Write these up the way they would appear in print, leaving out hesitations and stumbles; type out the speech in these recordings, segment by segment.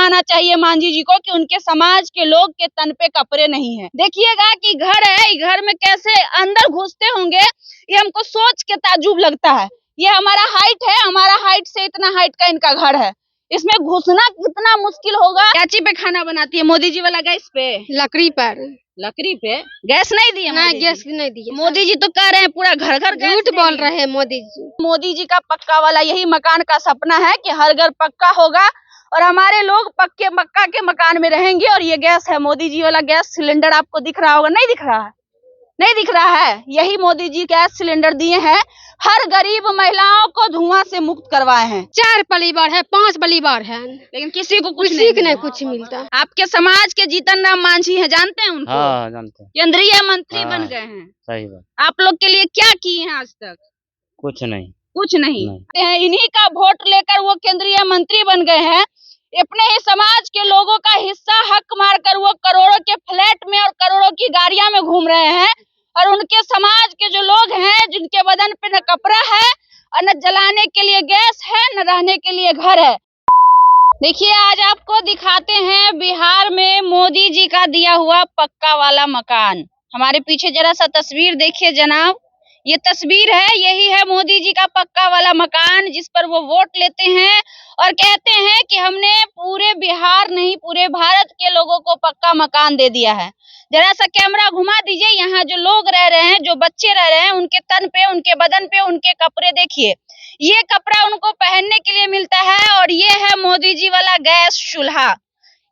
शर्माना चाहिए मांझी जी को कि उनके समाज के लोग के तन पे कपड़े नहीं है। देखिएगा कि घर है, घर में कैसे अंदर घुसते होंगे, ये हमको सोच के ताज्जुब लगता है। ये हमारा हाइट है, हमारा हाइट से इतना हाइट का इनका घर है, इसमें घुसना कितना मुश्किल होगा। क्या चीज पे खाना बनाती है मोदी जी वाला गैस पे? लकड़ी पर। लकड़ी पे गैस नहीं दिए? ना गैस नहीं दिए। मोदी जी तो कह रहे हैं पूरा घर घर झूठ बोल रहे हैं मोदी जी। मोदी जी का पक्का वाला यही मकान का सपना है कि हर घर पक्का होगा और हमारे लोग पक्के मक्का के मकान में रहेंगे। और ये गैस है मोदी जी वाला गैस सिलेंडर, आपको दिख रहा होगा, नहीं दिख रहा है? नहीं दिख रहा है? यही मोदी जी गैस सिलेंडर दिए हैं, हर गरीब महिलाओं को धुआं से मुक्त करवाए हैं। 4 परिवार है, 5 परिवार है, लेकिन किसी को कुछ नहीं कुछ मिलता। आपके समाज के जीतन राम मांझी है, जानते हैं उनको? हाँ, जानते हैं। केंद्रीय मंत्री बन गए हैं। सही बात। आप लोग के लिए क्या किए हैं आज तक? कुछ नहीं। कुछ नहीं। इन्हीं का वोट लेकर वो केंद्रीय मंत्री बन गए हैं। अपने ही समाज के लोगों का हिस्सा हक मारकर वो करोड़ों के फ्लैट में और करोड़ों की गाड़ियां में घूम रहे हैं। और उनके समाज के जो लोग हैं, जिनके बदन पे न कपड़ा है और न जलाने के लिए गैस है, न रहने के लिए घर है। देखिए आज आपको दिखाते हैं बिहार में मोदी जी का दिया हुआ पक्का वाला मकान। हमारे पीछे जरा सा तस्वीर देखिए जनाब, ये तस्वीर है, यही है मोदी जी का पक्का वाला मकान, जिस पर वो वोट लेते हैं और कहते हैं कि हमने पूरे बिहार नहीं पूरे भारत के लोगों को पक्का मकान दे दिया है। जरा सा कैमरा घुमा दीजिए, यहाँ जो लोग रह रहे हैं, जो बच्चे रह रहे हैं, उनके तन पे, उनके बदन पे उनके कपड़े देखिए, ये कपड़ा उनको पहनने के लिए मिलता है। और ये है मोदी जी वाला गैस चूल्हा,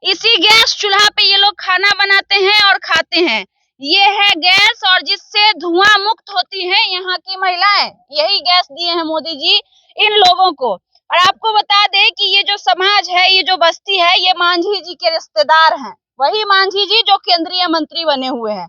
इसी गैस चूल्हा पे ये लोग खाना बनाते हैं और खाते हैं। ये है गैस, और जिससे धुआं मुक्त होती है यहाँ की महिलाएं। यही गैस दिए हैं मोदी जी इन लोगों को। और आपको बता दें कि ये जो समाज है, ये जो बस्ती है, ये मांझी जी के रिश्तेदार हैं। वही मांझी जी जो केंद्रीय मंत्री बने हुए हैं।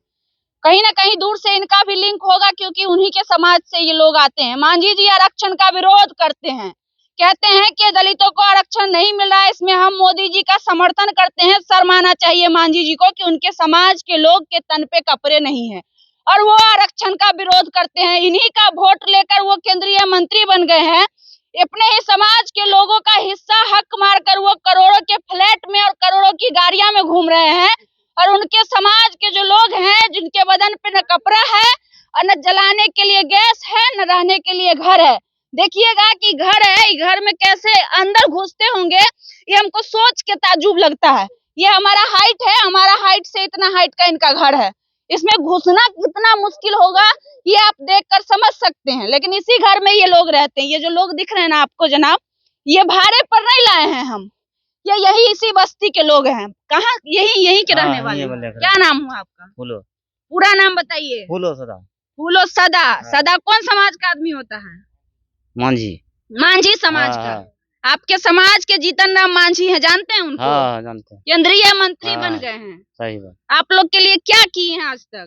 कहीं ना कहीं दूर से इनका भी लिंक होगा, क्योंकि उन्हीं के समाज से ये लोग आते हैं। मांझी जी आरक्षण का विरोध करते हैं, कहते हैं कि दलितों को आरक्षण नहीं मिल रहा है, इसमें हम मोदी जी का समर्थन करते हैं। शर्माना चाहिए मांझी जी को कि उनके समाज के लोग के तन पे कपड़े नहीं है और वो आरक्षण का विरोध करते हैं। इन्हीं का वोट लेकर वो केंद्रीय मंत्री बन गए हैं। अपने ही समाज के लोगों का हिस्सा हक मारकर वो करोड़ों के फ्लैट में और करोड़ों की गाड़ियां में घूम रहे हैं। और उनके समाज के जो लोग हैं, जिनके बदन पे न कपड़ा है और न जलाने के लिए गैस है, न रहने के लिए घर है। देखिएगा कि घर है, घर में कैसे अंदर घुसते होंगे, ये हमको सोच के ताज्जुब लगता है। ये हमारा हाइट है, हमारा हाइट से इतना हाइट का इनका घर है, इसमें घुसना कितना मुश्किल होगा ये आप देखकर समझ सकते हैं। लेकिन इसी घर में ये लोग रहते हैं। ये जो लोग दिख रहे हैं ना आपको जनाब, ये भाड़े पर नहीं लाए हैं हम, ये यही इसी बस्ती के लोग हैं। कहाँ? यही के रहने वाले हैं। क्या नाम हुआ आपका? फूलो। पूरा नाम बताइए। फूलो सदा। फूलो सदा। सदा कौन समाज का आदमी होता है? मांझी। मांझी समाज का। आपके समाज के जीतन राम मांझी है, जानते हैं उनको? हाँ, जानते हैं। केंद्रीय मंत्री बन गए हैं। सही बात। आप लोग के लिए क्या किए हैं आज तक?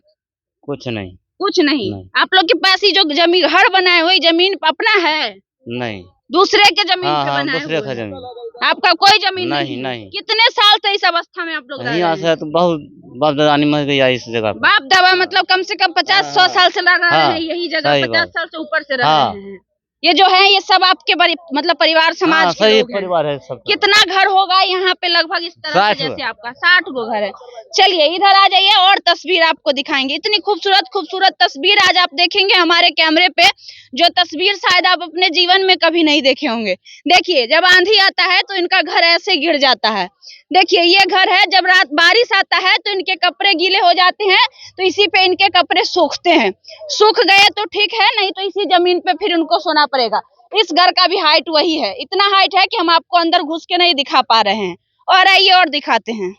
कुछ नहीं। कुछ नहीं। आप लोग के पास ही जो जमीन घर बनाए हुए, जमीन अपना है? नहीं, दूसरे के जमीन पे बनाए दूसरे का हुए। जमीन। आपका कोई जमीन नहीं? नहीं। कितने साल से इस अवस्था में आप लोग रह रहे हैं? तो बहुत बाप दादा मर गया इस जगह पे। बाप दादा मतलब कम से कम 50-100 साल से रह रहे हैं यही जगह, 50 साल से ऊपर से रह रहे हैं। ये जो है ये सब आपके मतलब परिवार समाज के लोग हैं। परिवार है सब। कितना घर होगा यहाँ पे लगभग इस तरह से जैसे आपका? 60 गो घर है। चलिए इधर आ जाइए और तस्वीर आपको दिखाएंगे। इतनी खूबसूरत तस्वीर आज आप देखेंगे हमारे कैमरे पे, जो तस्वीर शायद आप अपने जीवन में कभी नहीं देखे होंगे। देखिए जब आंधी आता है तो इनका घर ऐसे गिर जाता है। देखिए ये घर है, जब रात बारिश आता है तो इनके कपड़े गीले हो जाते हैं, तो इसी पे इनके कपड़े सूखते हैं। सूख गए तो ठीक है, नहीं तो इसी जमीन पे फिर उनको सोना पड़ेगा। इस घर का भी हाइट वही है, इतना हाइट है कि हम आपको अंदर घुस के नहीं दिखा पा रहे हैं। और आइए और दिखाते हैं।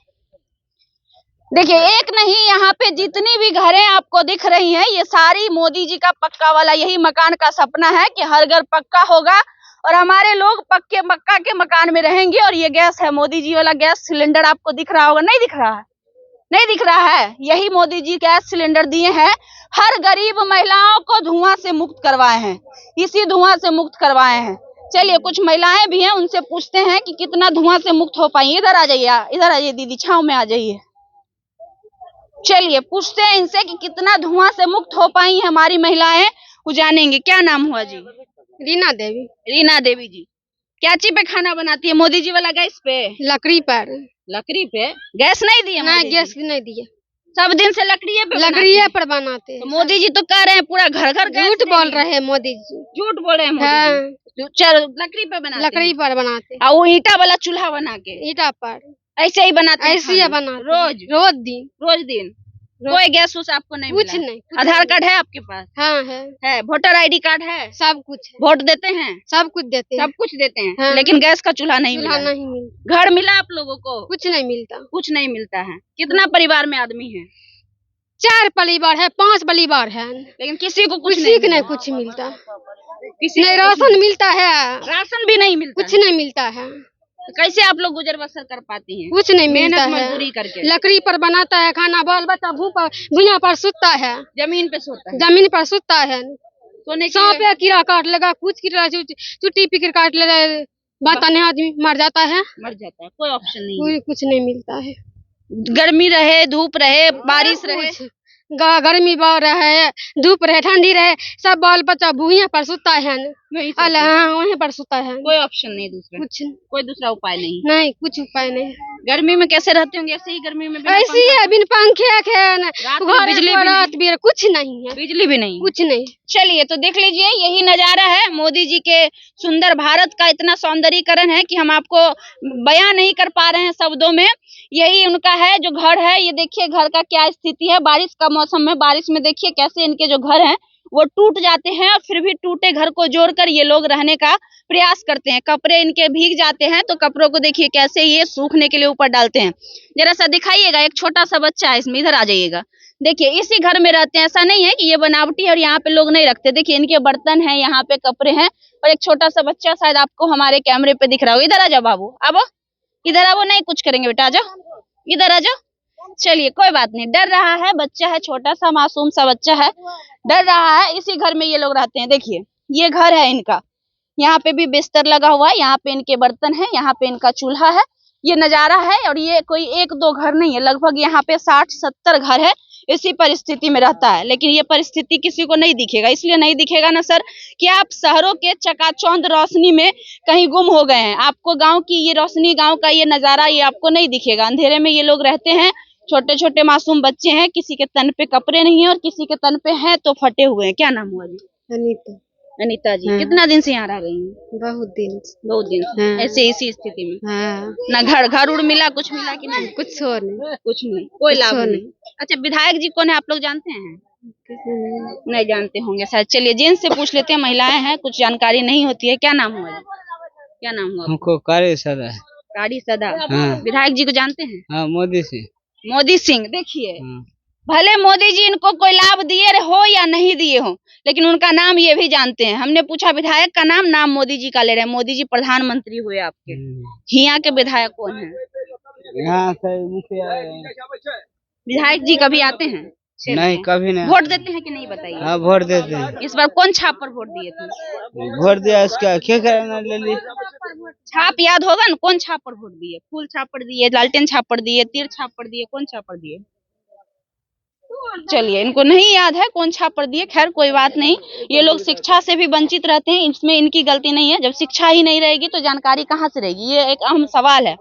देखिए एक नहीं, यहाँ पे जितनी भी घरें आपको दिख रही हैं, ये सारी मोदी जी का पक्का वाला यही मकान का सपना है कि हर घर पक्का होगा और हमारे लोग पक्के मक्का के मकान में रहेंगे। और ये गैस है मोदी जी वाला गैस सिलेंडर, आपको दिख रहा होगा, नहीं दिख रहा है? नहीं दिख रहा है? यही मोदी जी गैस सिलेंडर दिए हैं, हर गरीब महिलाओं को धुआं से मुक्त करवाए हैं, इसी धुआं से मुक्त करवाए हैं। चलिए कुछ महिलाएं भी हैं, उनसे पूछते हैं कि कितना धुआं से मुक्त हो पाई। इधर आ जाइए, इधर आ जाइए दीदी, छांव में आ जाइए। चलिए पूछते हैं इनसे कि कितना धुआं से मुक्त हो पाई है हमारी महिलाएं, वो जानेंगे। क्या नाम हुआ जी? रीना देवी। रीना देवी जी, क्या चीज पे खाना बनाती है? मोदी जी वाला गैस पे? लकड़ी पर। लकड़ी पे? गैस नहीं दिए? नहीं, गैस नहीं दिए, सब दिन से लकड़िए पे लकड़िए पर बनाते तो हैं। मोदी जी तो कह रहे हैं पूरा घर घर गैस झूठ दे बोल दिए। रहे हैं मोदी जी। झूठ बोल रहे हैं मोदी हाँ, जी। चलो लकड़ी पे बनाते लकड़ी पर बनाते हैं, और वो ईंटा वाला चूल्हा बना के ईटा पर ऐसे ही बनाते हैं ऐसे ही खाना? बनाते हैं। रोज रोज दिन। रोज दिन रोज। कोई गैस उस आपको नहीं कुछ मिला? नहीं, कुछ आधार नहीं। कार्ड है आपके पास? हाँ है, वोटर आईडी कार्ड है? सब कुछ है, वोट देते हैं? सब कुछ देते हैं। सब कुछ देते हैं हाँ। लेकिन गैस का चूल्हा नहीं चूल्हा मिला? नहीं मिलता, घर मिला आप लोगों को? कुछ नहीं मिलता। कुछ नहीं मिलता है। कितना परिवार में आदमी है? 4 परिवार है, 5 परिवार है, लेकिन किसी को कुछ किसी को मिला। नहीं कुछ मिलता, किसी नहीं को कुछ राशन मिलता है, राशन भी नहीं मिलता कुछ है। नहीं मिलता है, तो कैसे आप लोग गुजर बसर कर पाती हैं? कुछ नहीं मिलता मेहनत है। मजदूरी करके लकड़ी पर बनाता है खाना, बाल बच्चा भुइयां पर सुतता है, जमीन पे सोता है? जमीन पर सुतता है। सोने के सांप लिए या कीड़ा काट लेगा, कुछ कीड़ा चुट्टी पिकर काट लेगा, बात नहीं आदमी मर जाता है, मर जाता है। कोई ऑप्शन नहीं है। कोई कुछ नहीं मिलता है। गर्मी रहे, धूप रहे, बारिश रहे, कुछ गर्मी बढ़ रहा है, धूप रहे, ठंडी रहे, सब बाल बच्चा भुइयां पर सुतता है, वहीं सोते हैं। हाँ वहीं पर सुता है, कोई ऑप्शन नहीं दूसरा? कुछ कोई दूसरा उपाय नहीं? नहीं, कुछ उपाय नहीं। गर्मी में कैसे रहते होंगे? ऐसे ही गर्मी में बिना ऐसी है, बिन पंखे के रात में बिजली भी रात भी कुछ नहीं है, बिजली भी नहीं? कुछ नहीं। चलिए तो देख लीजिए, यही नजारा है मोदी जी के सुंदर भारत का। इतना सौंदर्यीकरण है कि हम आपको बयां नहीं कर पा रहे हैं शब्दों में। यही उनका है जो घर है। ये देखिए घर का क्या स्थिति है। बारिश का मौसम में, बारिश में देखिए कैसे इनके जो घर हैं वो टूट जाते हैं और फिर भी टूटे घर को जोड़कर ये लोग रहने का प्रयास करते हैं। कपड़े इनके भीग जाते हैं तो कपड़ों को देखिए कैसे ये सूखने के लिए ऊपर डालते हैं। जरा सा दिखाइएगा, एक छोटा सा बच्चा है इसमें, इधर आ जाइएगा। देखिए इसी घर में रहते हैं, ऐसा नहीं है कि ये बनावटी है और यहाँ पे लोग नहीं रखते। देखिए इनके बर्तन हैं, यहाँ पे कपड़े हैं और एक छोटा सा बच्चा शायद आपको हमारे कैमरे पे दिख रहा हो। इधर आ जाओ बाबू, अब इधर आओ। नहीं कुछ करेंगे बेटा, आ जाओ, इधर आ जाओ। चलिए कोई बात नहीं, डर रहा है बच्चा है, छोटा सा मासूम सा बच्चा है, डर रहा है। इसी घर में ये लोग रहते हैं। देखिए ये घर है इनका, यहाँ पे भी बिस्तर लगा हुआ है, यहाँ पे इनके बर्तन है, यहाँ पे इनका चूल्हा है। ये नजारा है और ये कोई 1-2 घर नहीं है, लगभग यहाँ पे 60-70 घर है। इसी परिस्थिति में रहता है, लेकिन ये परिस्थिति किसी को नहीं दिखेगा। इसलिए नहीं दिखेगा ना सर कि आप शहरों के चकाचौंध रोशनी में कहीं गुम हो गए हैं। आपको गांव की ये रोशनी, गांव का ये नजारा ये आपको नहीं दिखेगा। अंधेरे में ये लोग रहते हैं, छोटे छोटे मासूम बच्चे हैं, किसी के तन पे कपड़े नहीं है और किसी के तन पे हैं तो फटे हुए हैं। क्या नाम हुआ जी? अनीता। अनीता जी। हाँ। कितना दिन से यहाँ रह गई हैं? बहुत दिन से। बहुत दिन से। हाँ। ऐसे इसी स्थिति में? हाँ, ना घर उड़ मिला, कुछ मिला कि नहीं? कुछ हो नहीं, कुछ नहीं, कोई कुछ लाभ हो नहीं। अच्छा विधायक जी कौन है आप लोग जानते हैं? किसी ने नहीं जानते होंगे शायद। चलिए जेंट्स से पूछ लेते हैं, महिलाएं हैं, कुछ जानकारी नहीं होती है। क्या नाम हुआ जी? क्या नाम हुआ? हमको कार्य सदा है। काड़ी सदा। हाँ। विधायक जी को जानते हैं? हाँ, मोदी से। मोदी सिंह। देखिए हाँ। भले मोदी जी इनको कोई लाभ दिए हो या नहीं दिए हो, लेकिन उनका नाम ये भी जानते हैं। हमने पूछा विधायक का नाम मोदी जी का ले रहे हैं। मोदी जी प्रधानमंत्री हुए आपके, यहाँ के विधायक कौन है? यहाँ से मुखिया विधायक जी कभी आते हैं? नहीं, कभी नहीं। वोट देते हैं कि नहीं बताइए? हाँ, वोट देते हैं। इस बार कौन छाप पर वोट दिए थे? वोट दिया, इसका क्या करना ले ली। छाप याद होगा ना, कौन छाप पर वोट दिए? फूल छाप पर दिए, लालटेन छाप पर दिए, तीर छाप पर दिए, कौन छाप पर दिए? चलिए इनको नहीं याद है कौन छाप पर दिए। खैर कोई बात नहीं, ये लोग शिक्षा से भी वंचित रहते हैं, इसमें इनकी गलती नहीं है। जब शिक्षा ही नहीं रहेगी तो जानकारी कहाँ से रहेगी, ये एक अहम सवाल है।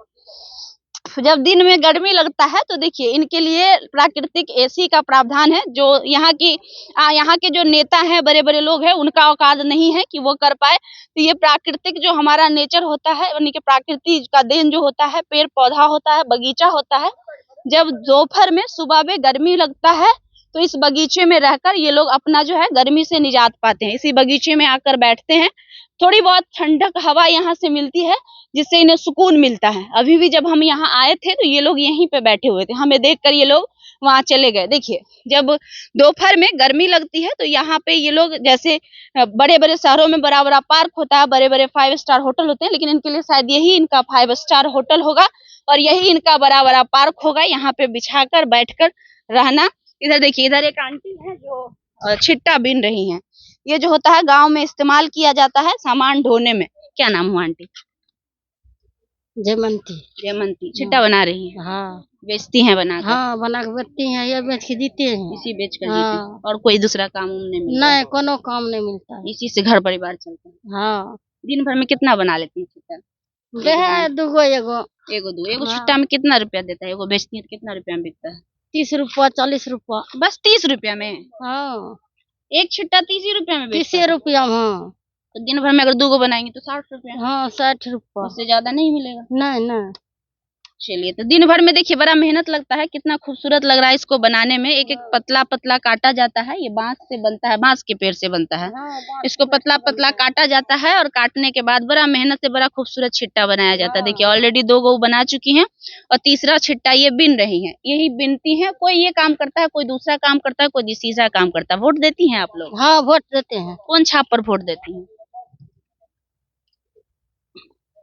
जब दिन में गर्मी लगता है तो देखिए इनके लिए प्राकृतिक एसी का प्रावधान है। जो यहाँ के जो नेता हैं, बड़े बड़े लोग हैं, उनका औकात नहीं है कि वो कर पाए। तो ये प्राकृतिक जो हमारा नेचर होता है, यानी कि प्रकृति का देन जो होता है, पेड़ पौधा होता है, बगीचा होता है। जब दोपहर में सुबह में गर्मी लगता है तो इस बगीचे में रहकर ये लोग अपना जो है गर्मी से निजात पाते हैं। इसी बगीचे में आकर बैठते हैं, थोड़ी बहुत ठंडक हवा यहाँ से मिलती है जिससे इन्हें सुकून मिलता है। अभी भी जब हम यहाँ आए थे तो ये लोग यहीं पे बैठे हुए थे, हमें देखकर ये लोग वहां चले गए। देखिए जब दोपहर में गर्मी लगती है तो यहाँ पे ये लोग, जैसे बड़े बड़े शहरों में बड़ा बड़ा पार्क होता है, बड़े बड़े 5 स्टार होटल होते हैं, लेकिन इनके लिए शायद यही इनका 5 स्टार होटल होगा और यही इनका बड़ा बड़ा पार्क होगा, यहाँ पे बिछाकर बैठकर रहना। इधर देखिए, इधर एक आंटी है जो छिट्टा बीन रही हैं। ये जो होता है गांव में इस्तेमाल किया जाता है सामान ढोने में। क्या नाम हुआ आंटी? जयमंती। जयमंती। छिट्टा बना रही है? हाँ, बेचती हैं बना कर? हाँ बना के बेचती हैं, ये बेच के देते हैं। इसी बेच कर हाँ। जीती? और कोई दूसरा काम नहीं मिलता? नहीं, कोनो काम नहीं मिलता है। इसी से घर परिवार चलता है? हाँ। दिन भर में कितना बना लेती है छिट्टा? दुगो एगो एगो हाँ। छिट्टा में कितना रुपया देता है? एगो बेचती है तो कितना रुपया में बिकता है? 30 रुपया 40 रुपया। बस 30 रुपया में? हाँ एक छिट्टा 30 ही रुपया में बिकता 30 है? रुपया। हाँ तो दिन भर में अगर 2 बनाएंगे तो 60 रुपया। हाँ 60 रुपया। उससे ज्यादा नहीं मिलेगा। नहीं नहीं। चलिए, तो दिन भर में देखिए बड़ा मेहनत लगता है, कितना खूबसूरत लग रहा है इसको बनाने में। एक एक पतला पतला काटा जाता है, ये बांस से बनता है, बांस के पेड़ से बनता है। इसको पतला पतला काटा जाता है और काटने के बाद बड़ा मेहनत से बड़ा खूबसूरत छिट्टा बनाया जाता है। देखिए ऑलरेडी 2 गो बना चुकी हैं और तीसरा छिट्टा ये बिन रही है। यही बिनती है, कोई ये काम करता है, कोई दूसरा काम करता है, कोई तीसरा काम करता है। वोट देती हैं आप लोग? हाँ वोट देते हैं। कौन छाप पर वोट देती हैं?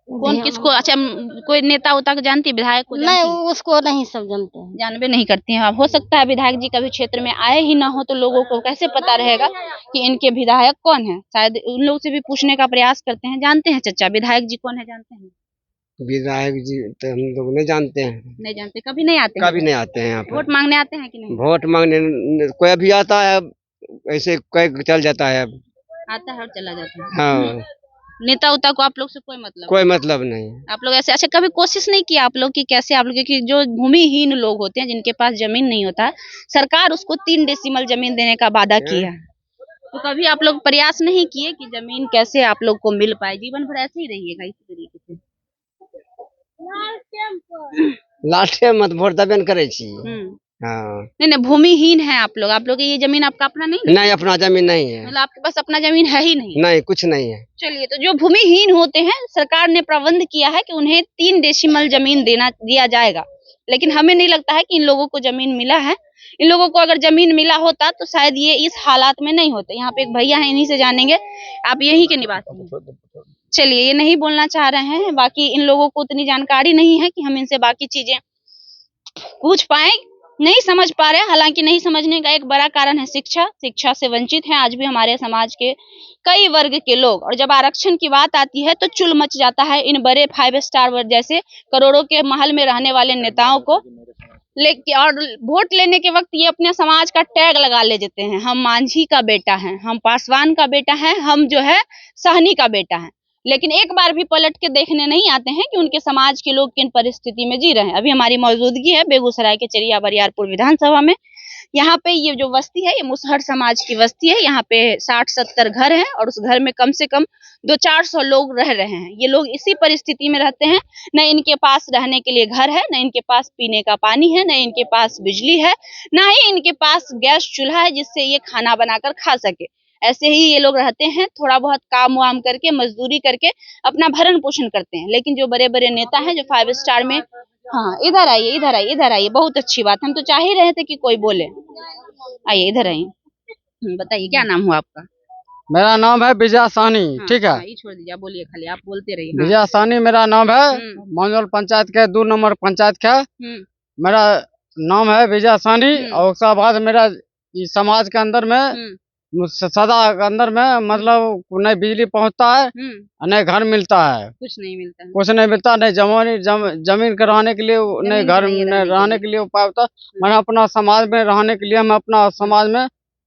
कौन किसको? अच्छा, कोई नेता उता को जानती है, विधायक को जानती नहीं है? उसको नहीं सब जानते हैं। जानबे नहीं करती हैं। अब हो सकता है विधायक जी कभी क्षेत्र में आए ही ना हो तो लोगों को कैसे पता रहेगा कि इनके विधायक कौन है। शायद उन लोग से भी पूछने का प्रयास करते हैं। जानते हैं चाचा विधायक जी कौन है? जानते हैं? विधायक जी तो हम लोग नहीं जानते हैं। नहीं जानते? कभी नहीं आते हैं? कभी नहीं आते हैं यहाँ पर। वोट मांगने आते हैं कि नहीं? वोट मांगने कोई भी आता है, ऐसे कोई चल जाता है। आता है और चला जाता है। हाँ नेता उता को आप लोग से कोई मतलब कोई मतलब नहीं। आप लोग ऐसे? अच्छा, कभी कोशिश नहीं किया आप लोग कि कैसे आप लोग, कि जो भूमिहीन लोग होते हैं जिनके पास जमीन नहीं होता, सरकार उसको 3 डेसिमल जमीन देने का वादा किया है, तो कभी आप लोग प्रयास नहीं किए कि जमीन कैसे आप लोग को मिल पाए? जीवन भर ऐसे ही रहिएगा इसी तरीके से? लास्टे मत वोट दबे न करे छी। हाँ नहीं, भूमिहीन है आप लोग ये जमीन आपका अपना नहीं? नहीं अपना जमीन नहीं है। मतलब आपके पास अपना जमीन है ही नहीं? नहीं कुछ नहीं है। चलिए, तो जो भूमिहीन होते हैं सरकार ने प्रबंध किया है कि उन्हें 3 डेसिमल जमीन दिया जाएगा, लेकिन हमें नहीं लगता है कि इन लोगों को जमीन मिला है। इन लोगों को अगर जमीन मिला होता तो शायद ये इस हालात में नहीं होते। यहाँ पे एक भैया है, इन्हीं से जानेंगे। आप यहीं के निवासी हैं? चलिए, ये नहीं बोलना चाह रहे हैं। बाकी इन लोगों को उतनी जानकारी नहीं है कि हम इनसे बाकी चीजें पूछ पाए, नहीं समझ पा रहे। हालांकि नहीं समझने का एक बड़ा कारण है शिक्षा से वंचित है आज भी हमारे समाज के कई वर्ग के लोग। और जब आरक्षण की बात आती है तो चुल मच जाता है इन बड़े 5 स्टार जैसे करोड़ों के महल में रहने वाले नेताओं को। लेकिन और वोट लेने के वक्त ये अपने समाज का टैग लगा ले देते हैं, हम मांझी का बेटा है, हम पासवान का बेटा है, हम जो है सहनी का बेटा है। लेकिन एक बार भी पलट के देखने नहीं आते हैं कि उनके समाज के लोग किन परिस्थिति में जी रहे हैं। अभी हमारी मौजूदगी है बेगूसराय के चरिया बरियारपुर विधानसभा में। यहाँ पे ये जो बस्ती है ये मुसहर समाज की बस्ती है। यहाँ पे 60-70 घर हैं और उस घर में कम से कम 200-400 लोग रह रहे हैं। ये लोग इसी परिस्थिति में रहते हैं, न इनके पास रहने के लिए घर है, न इनके पास पीने का पानी है, न इनके पास बिजली है, न ही इनके पास गैस चूल्हा है जिससे ये खाना बनाकर खा सके। ऐसे ही ये लोग रहते हैं, थोड़ा बहुत काम वाम करके, मजदूरी करके अपना भरण पोषण करते हैं। लेकिन जो बड़े बड़े नेता हैं जो 5 स्टार में, हाँ इधर आइए इधर आइए इधर आइए, बहुत अच्छी बात। हम तो चाह ही रहे थे कि कोई बोले। आइए इधर आइए, बताइए क्या नाम हुआ आपका? मेरा नाम है विजय साहनी। हाँ, ठीक है, हाँ, ये छोड़ दीजिए, आप बोलिए, खाली आप बोलते रहिए। हाँ। विजय साहनी मेरा नाम है। मंजोल पंचायत के 2 नंबर पंचायत का मेरा नाम है विजय साहनी। और उसके बाद मेरा इस समाज के अंदर में सदा अंदर में मतलब न बिजली पहुंचता है, न घर मिलता है, कुछ नहीं मिलता है। कुछ नहीं मिलता, नहीं जमीन के रहने के लिए, नहीं घर में रहने के लिए उपाय होता। मैं अपना समाज में रहने के लिए, हम अपना समाज में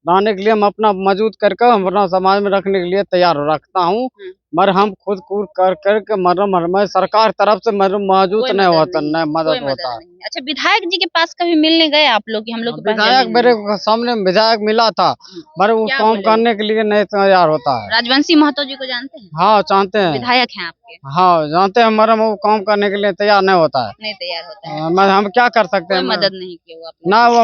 रहने के लिए हम अपना मौजूद करके हम अपना समाज में रखने के लिए तैयार रखता हूँ। मगर हम खुद कूद कर करके मैं सरकार तरफ से मौजूद नहीं होता, न मदद होता है। अच्छा, विधायक जी के पास कभी मिलने गए आप लोग कि हम लोग के पास विधायक मेरे सामने विधायक मिला था, पर वो काम करने के लिए नहीं तैयार होता है। राजवंशी महतो जी को जानते हैं? हाँ जानते हैं, विधायक हैं आपके? हाँ जानते हैं, मगर वो काम करने के लिए तैयार नहीं होता है। नहीं तैयार होता है। हम क्या कर सकते हैं? मदद नहीं की वो ना, वो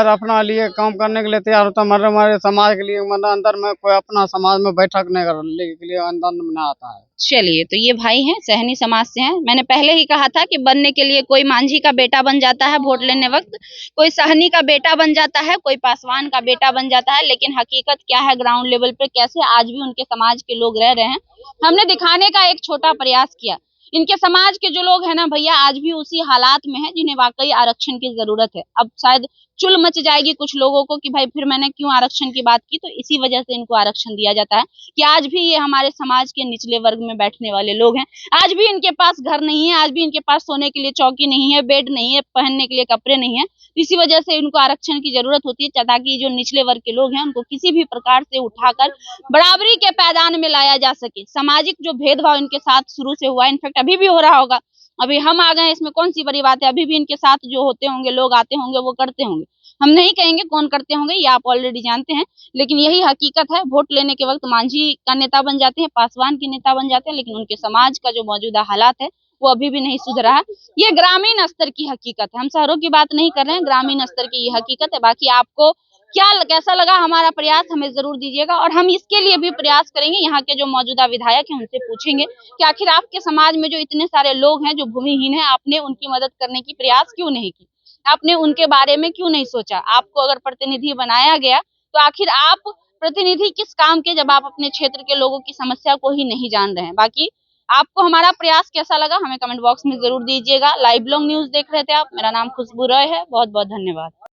अपना लिए काम करने के लिए तैयार होता है, मगर हमारे समाज के लिए मतलब अंदर में कोई अपना समाज में बैठक नहीं करने के लिए अंदर में आता है। चलिए, तो ये भाई हैं, सहनी समाज से हैं। मैंने पहले ही कहा था कि बनने के लिए कोई मांझी का बेटा बन जाता है वोट लेने वक्त, कोई सहनी का बेटा बन जाता है, कोई पासवान का बेटा बन जाता है। लेकिन हकीकत क्या है ग्राउंड लेवल पे, कैसे आज भी उनके समाज के लोग रह रहे हैं, हमने दिखाने का एक छोटा प्रयास किया। इनके समाज के जो लोग हैं ना भैया, आज भी उसी हालात में है जिन्हें वाकई आरक्षण की जरूरत है। अब शायद चुल मच जाएगी कुछ लोगों को कि भाई फिर मैंने क्यों आरक्षण की बात की। तो इसी वजह से इनको आरक्षण दिया जाता है कि आज भी ये हमारे समाज के निचले वर्ग में बैठने वाले लोग हैं, आज भी इनके पास घर नहीं है, आज भी इनके पास सोने के लिए चौकी नहीं है, बेड नहीं है, पहनने के लिए कपड़े नहीं है। इसी वजह से इनको आरक्षण की जरूरत होती है ताकि जो निचले वर्ग के लोग हैं उनको किसी भी प्रकार से उठाकर बराबरी के पैदान में लाया जा सके। सामाजिक जो भेदभाव इनके साथ शुरू से हुआ, इनफैक्ट अभी भी हो रहा होगा, अभी हम आ गए इसमें कौन सी बड़ी बात है, अभी भी इनके साथ जो होते होंगे लोग आते होंगे वो करते होंगे। हम नहीं कहेंगे कौन करते होंगे, ये आप ऑलरेडी जानते हैं, लेकिन यही हकीकत है। वोट लेने के वक्त मांझी का नेता बन जाते हैं, पासवान के नेता बन जाते हैं, लेकिन उनके समाज का जो मौजूदा हालात है वो अभी भी नहीं सुधरा है। ये ग्रामीण स्तर की हकीकत है, हम शहरों की बात नहीं कर रहे हैं, ग्रामीण स्तर की ये हकीकत है। बाकी आपको कैसा लगा हमारा प्रयास हमें जरूर दीजिएगा, और हम इसके लिए भी प्रयास करेंगे, यहाँ के जो मौजूदा विधायक हैं उनसे पूछेंगे कि आखिर आपके समाज में जो इतने सारे लोग हैं जो भूमिहीन हैं, आपने उनकी मदद करने की प्रयास क्यों नहीं की, आपने उनके बारे में क्यों नहीं सोचा। आपको अगर प्रतिनिधि बनाया गया तो आखिर आप प्रतिनिधि किस काम के, जब आप अपने क्षेत्र के लोगों की समस्या को ही नहीं जान रहे हैं। बाकी आपको हमारा प्रयास कैसा लगा हमें कमेंट बॉक्स में जरूर दीजिएगा। लाइव लॉन्ग न्यूज देख रहे थे आप, मेरा नाम खुशबू रॉय है, बहुत बहुत धन्यवाद।